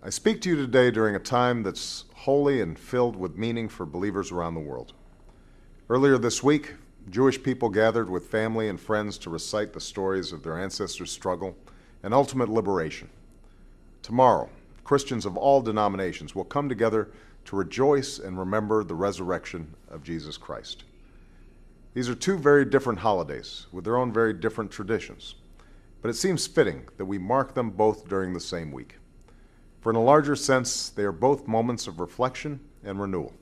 I speak to you today during a time that's holy and filled with meaning for believers around the world. Earlier this week, Jewish people gathered with family and friends to recite the stories of their ancestors' struggle and ultimate liberation. Tomorrow, Christians of all denominations will come together to rejoice and remember the resurrection of Jesus Christ. These are two very different holidays with their own very different traditions, but it seems fitting that we mark them both during the same week. For in a larger sense, they are both moments of reflection and renewal.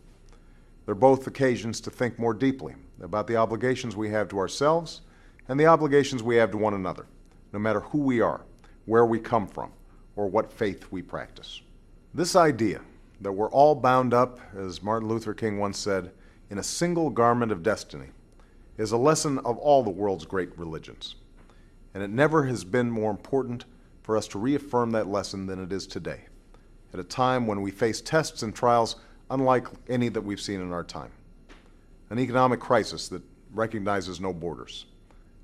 They're both occasions to think more deeply about the obligations we have to ourselves and the obligations we have to one another, no matter who we are, where we come from, or what faith we practice. This idea that we're all bound up, as Martin Luther King once said, in a single garment of destiny, is a lesson of all the world's great religions. And it never has been more important for us to reaffirm that lesson than it is today, at a time when we face tests and trials unlike any that we've seen in our time. An economic crisis that recognizes no borders.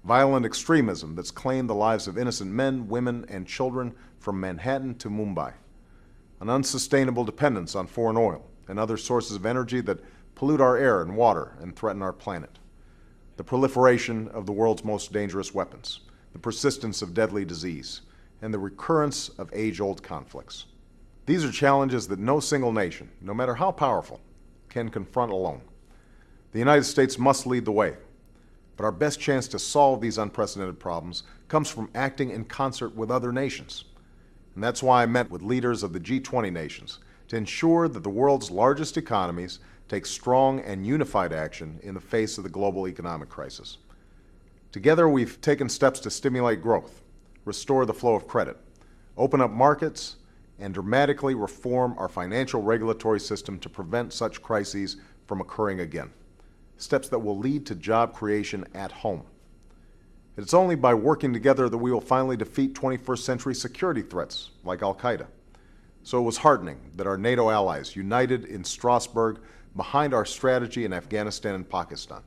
Violent extremism that's claimed the lives of innocent men, women, and children from Manhattan to Mumbai. An unsustainable dependence on foreign oil and other sources of energy that pollute our air and water and threaten our planet. The proliferation of the world's most dangerous weapons. The persistence of deadly disease. And the recurrence of age-old conflicts. These are challenges that no single nation, no matter how powerful, can confront alone. The United States must lead the way, but our best chance to solve these unprecedented problems comes from acting in concert with other nations. And that's why I met with leaders of the G20 nations to ensure that the world's largest economies take strong and unified action in the face of the global economic crisis. Together, we've taken steps to stimulate growth, restore the flow of credit, open up markets, and dramatically reform our financial regulatory system to prevent such crises from occurring again. Steps that will lead to job creation at home. It's only by working together that we will finally defeat 21st century security threats like Al-Qaeda. So it was heartening that our NATO allies united in Strasbourg behind our strategy in Afghanistan and Pakistan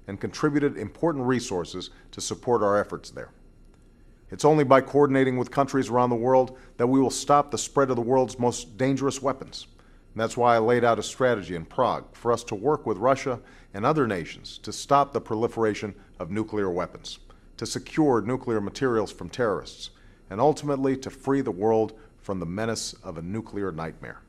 and contributed important resources to support our efforts there. It's only by coordinating with countries around the world that we will stop the spread of the world's most dangerous weapons. And that's why I laid out a strategy in Prague for us to work with Russia and other nations to stop the proliferation of nuclear weapons, to secure nuclear materials from terrorists, and ultimately to free the world from the menace of a nuclear nightmare.